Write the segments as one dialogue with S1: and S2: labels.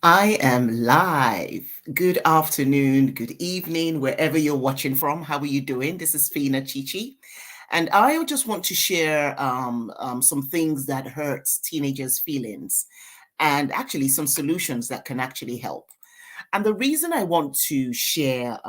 S1: I am live. Good afternoon, good evening, wherever you're watching from. How are you doing? This is Fina Chichi, and I just want to share some things that hurts teenagers' feelings, and actually some solutions that can actually help. And the reason I want to share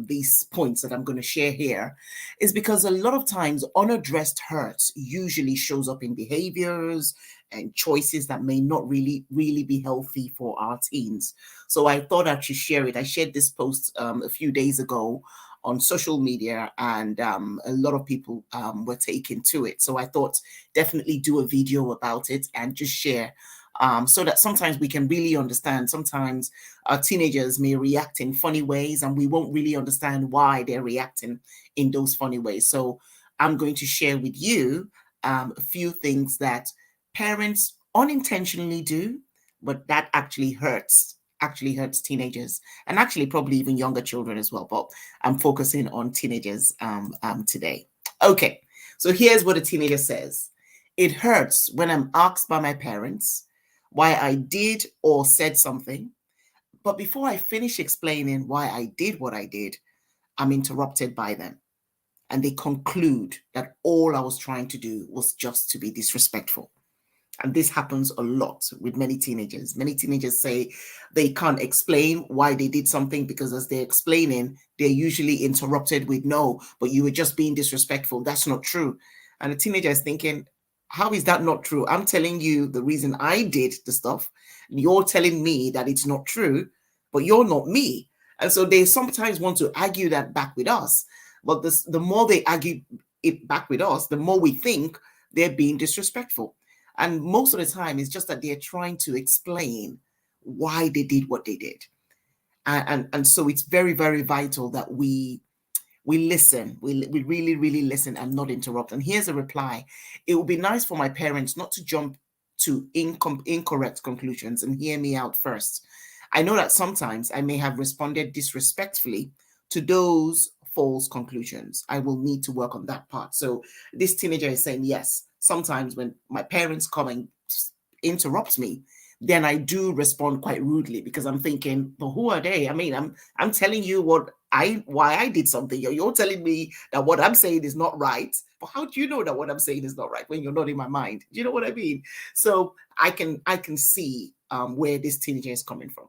S1: these points that I'm going to share here is because a lot of times unaddressed hurts usually shows up in behaviors and choices that may not really be healthy for our teens. So I thought I should share it. I shared this post a few days ago on social media, and a lot of people were taken to it. So I thought definitely do a video about it and just share so that sometimes we can really understand. Sometimes our teenagers may react in funny ways, and we won't really understand why they're reacting in those funny ways. So I'm going to share with you a few things that parents unintentionally do, but that actually hurts teenagers, and actually probably even younger children as well. But I'm focusing on teenagers today. Okay, so here's what a teenager says. It hurts when I'm asked by my parents why I did or said something, but before I finish explaining why I did what I did, I'm interrupted by them. And they conclude that all I was trying to do was just to be disrespectful. And this happens a lot with many teenagers. Many teenagers say they can't explain why they did something because as they're explaining, they're usually interrupted with, no, but you were just being disrespectful. That's not true. And the teenager is thinking, how is that not true? I'm telling you the reason I did the stuff. You're telling me that it's not true, but you're not me. And so they sometimes want to argue that back with us. But the more they argue it back with us, the more we think they're being disrespectful. And most of the time, it's just that they're trying to explain why they did what they did. And so it's very vital that we listen. We really listen and not interrupt. And here's a reply. It would be nice for my parents not to jump to incorrect conclusions and hear me out first. I know that sometimes I may have responded disrespectfully to those false conclusions. I will need to work on that part. So this teenager is saying, yes, sometimes when my parents come and interrupt me, then I do respond quite rudely because I'm thinking, but who are they? I mean, I'm telling you why I did something. You're telling me that what I'm saying is not right. But how do you know that what I'm saying is not right when you're not in my mind? Do you know what I mean? So I can see where this teenager is coming from.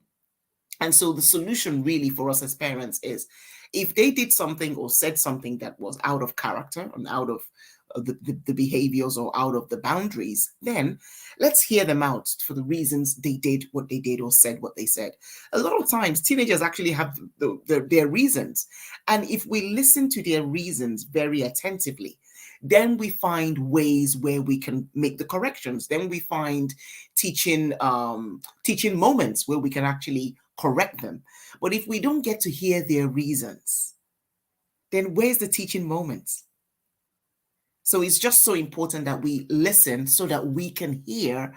S1: And so the solution really for us as parents is if they did something or said something that was out of character and out of the behaviors or out of the boundaries, then let's hear them out for the reasons they did what they did or said what they said. A lot of times, teenagers actually have their reasons. And if we listen to their reasons very attentively, then we find ways where we can make the corrections. Then we find teaching moments where we can actually correct them. But if we don't get to hear their reasons, then where's the teaching moments? So it's just so important that we listen so that we can hear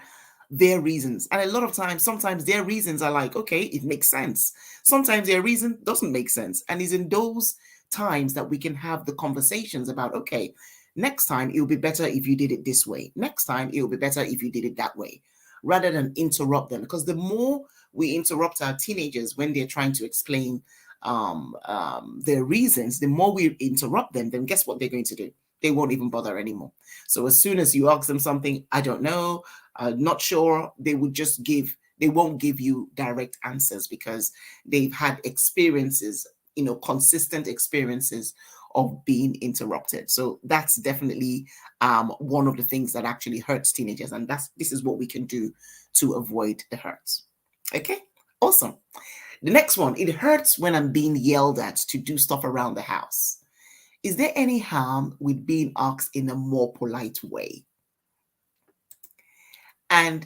S1: their reasons. And a lot of times, sometimes their reasons are like, okay, it makes sense. Sometimes their reason doesn't make sense. And it's in those times that we can have the conversations about, okay, next time it will be better if you did it this way. Next time it will be better if you did it that way, rather than interrupt them. Because the more we interrupt our teenagers when they're trying to explain their reasons, the more we interrupt them, then guess what they're going to do? They won't even bother anymore. So as soon as you ask them something, I don't know, not sure, they won't give you direct answers because they've had experiences, consistent experiences of being interrupted. So that's definitely one of the things that actually hurts teenagers. And this is what we can do to avoid the hurts. Okay, awesome. The next one, it hurts when I'm being yelled at to do stuff around the house. Is there any harm with being asked in a more polite way? And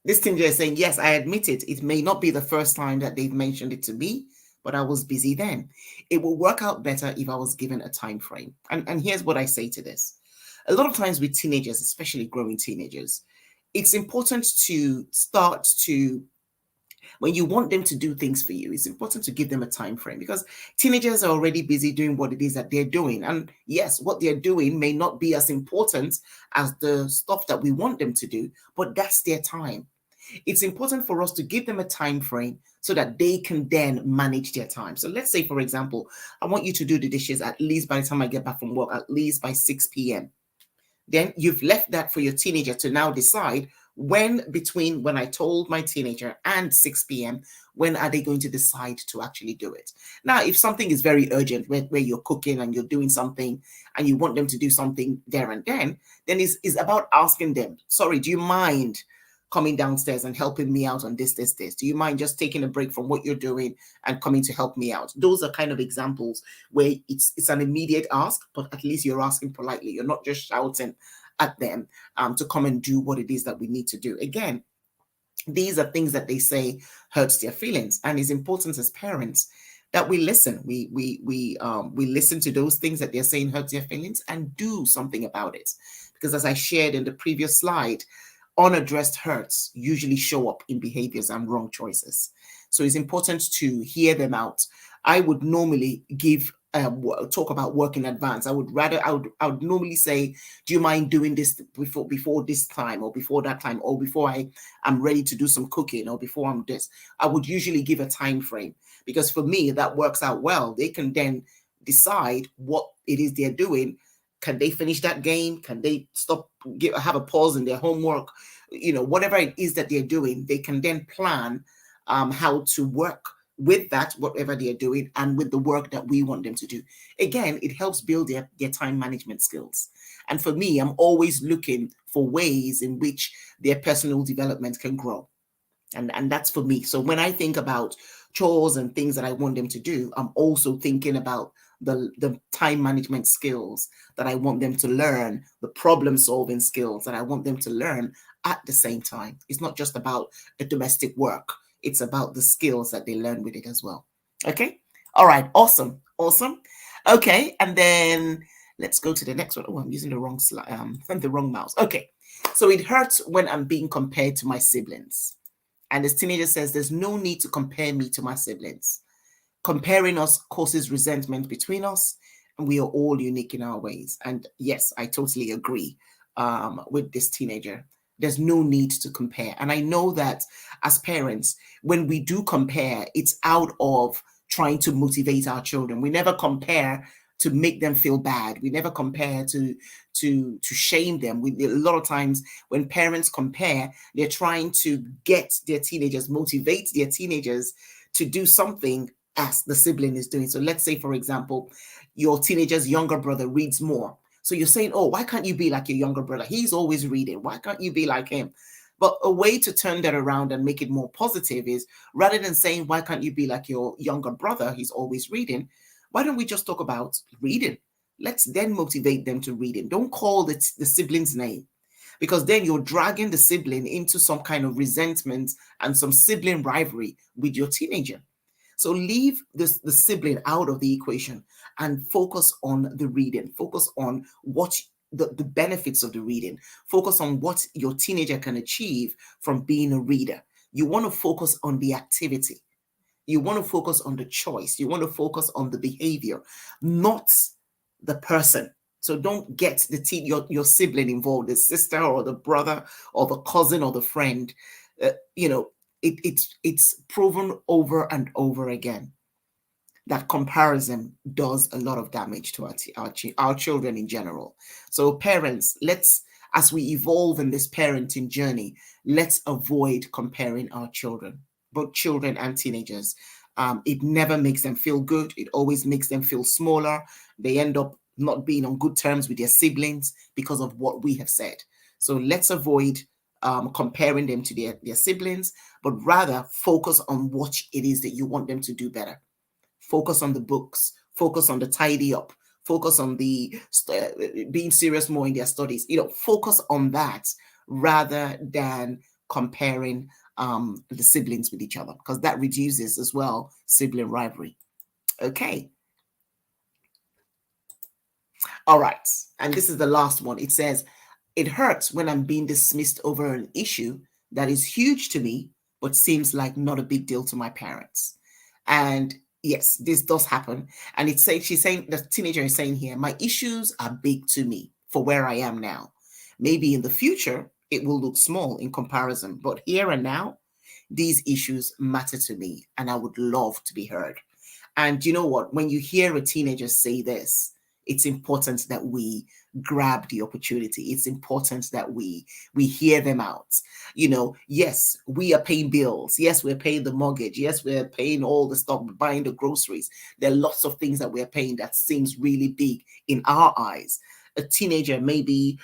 S1: this teenager is saying, yes, I admit it. It may not be the first time that they've mentioned it to me, but I was busy then. It will work out better if I was given a time frame. And here's what I say to this. A lot of times with teenagers, especially growing teenagers, it's important to start to when you want them to do things for you, it's important to give them a time frame because teenagers are already busy doing what it is that they're doing. And yes, what they're doing may not be as important as the stuff that we want them to do, but that's their time. It's important for us to give them a time frame so that they can then manage their time. So let's say, for example, I want you to do the dishes at least by the time I get back from work, at least by 6 p.m. Then you've left that for your teenager to now decide when, between when I told my teenager and 6 p.m., when are they going to decide to actually do it? Now, if something is very urgent, where you're cooking and you're doing something and you want them to do something there and then it's about asking them, sorry, do you mind coming downstairs and helping me out on this? Do you mind just taking a break from what you're doing and coming to help me out? Those are kind of examples where it's an immediate ask, but at least you're asking politely. You're not just shouting at them to come and do what it is that we need to do. Again, these are things that they say hurts their feelings, and it's important as parents that we listen. We listen to those things that they're saying hurts their feelings and do something about it. Because as I shared in the previous slide, unaddressed hurts usually show up in behaviors and wrong choices. So it's important to hear them out. I would normally give talk about work in advance. I would normally say, do you mind doing this before this time, or before that time, or before I'm ready to do some cooking, or before I'm this. I would usually give a time frame, because for me that works out well. They can then decide what it is they're doing. Can they finish that game? Can they stop, have a pause in their homework? Whatever it is that they're doing, they can then plan how to work with that, whatever they're doing, and with the work that we want them to do. Again, it helps build their time management skills. And for me, I'm always looking for ways in which their personal development can grow. And that's for me. So when I think about chores and things that I want them to do, I'm also thinking about the time management skills that I want them to learn, the problem solving skills that I want them to learn at the same time. It's not just about the domestic work, it's about the skills that they learn with it as well. Okay. All right. Awesome. Awesome. Okay. And then let's go to the next one. Oh, I'm using the wrong slide, the wrong mouse. Okay. So it hurts when I'm being compared to my siblings. And this teenager says, there's no need to compare me to my siblings. Comparing us causes resentment between us, and we are all unique in our ways. And yes, I totally agree with this teenager. There's no need to compare. And I know that as parents, when we do compare, it's out of trying to motivate our children. We never compare to make them feel bad. We never compare to shame them. A lot of times when parents compare, they're trying to get their teenagers, motivate their teenagers to do something as the sibling is doing. So let's say, for example, your teenager's younger brother reads more. So you're saying, oh, why can't you be like your younger brother? He's always reading. Why can't you be like him? But a way to turn that around and make it more positive is, rather than saying, why can't you be like your younger brother? He's always reading. Why don't we just talk about reading? Let's then motivate them to reading. Don't call the sibling's name, because then you're dragging the sibling into some kind of resentment and some sibling rivalry with your teenager. So leave the sibling out of the equation and focus on the reading. Focus on what the benefits of the reading. Focus on what your teenager can achieve from being a reader. You want to focus on the activity. You want to focus on the choice. You want to focus on the behavior, not the person. So don't get your sibling involved, the sister or the brother or the cousin or the friend. It's proven over and over again that comparison does a lot of damage to our children in general. So parents, as we evolve in this parenting journey, let's avoid comparing our children, both children and teenagers. It never makes them feel good. It always makes them feel smaller. They end up not being on good terms with their siblings because of what we have said. So let's avoid comparing them to their siblings, but rather focus on what it is that you want them to do better. Focus on the books, focus on the tidy up, focus on the being serious more in their studies. Focus on that rather than comparing the siblings with each other, because that reduces as well sibling rivalry. Okay. All right. And this is the last one. It says, it hurts when I'm being dismissed over an issue that is huge to me, but seems like not a big deal to my parents. And yes, this does happen. And she's saying, the teenager is saying here, my issues are big to me for where I am now. Maybe in the future, it will look small in comparison. But here and now, these issues matter to me, and I would love to be heard. And you know what? When you hear a teenager say this, it's important that we grab the opportunity. It's important that we hear them out. You know, yes, we are paying bills. Yes, we're paying the mortgage. Yes, we're paying all the stuff, buying the groceries. There are lots of things that we're paying that seems really big in our eyes. A teenager may be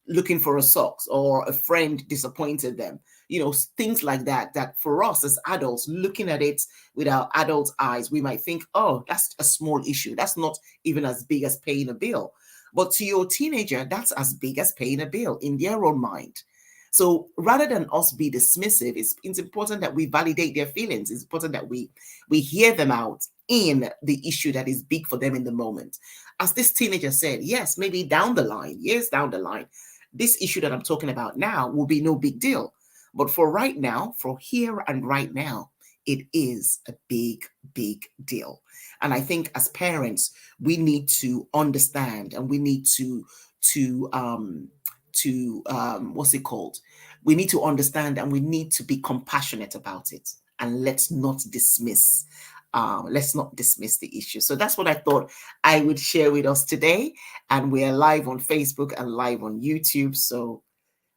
S1: looking for a socks, or a friend disappointed them, you know, things like that, that for us as adults looking at it with our adult eyes, we might think, oh, that's a small issue, that's not even as big as paying a bill. But to your teenager, that's as big as paying a bill in their own mind. So rather than us be dismissive, it's important that we validate their feelings. It's important that we hear them out in the issue that is big for them in the moment. As this teenager said, yes, maybe down the line, years down the line, this issue that I'm talking about now will be no big deal. But for right now, for here and right now, it is a big, big deal. And I think as parents, we need to understand, and we need to what's it called? We need to understand, and we need to be compassionate about it. And let's not dismiss the issue. So that's what I thought I would share with us today. And we're live on Facebook and live on YouTube. So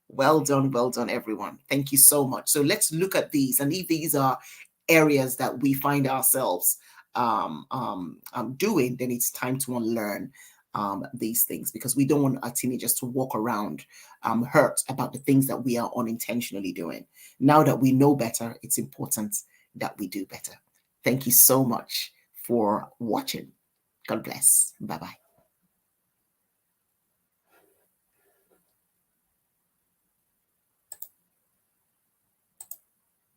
S1: well done, everyone. Thank you so much. So let's look at these, and if these are areas that we find ourselves doing, then it's time to unlearn these things, because we don't want our teenagers to walk around hurt about the things that we are unintentionally doing. Now that we know better, it's important that we do better. Thank you so much for watching. God bless. Bye bye.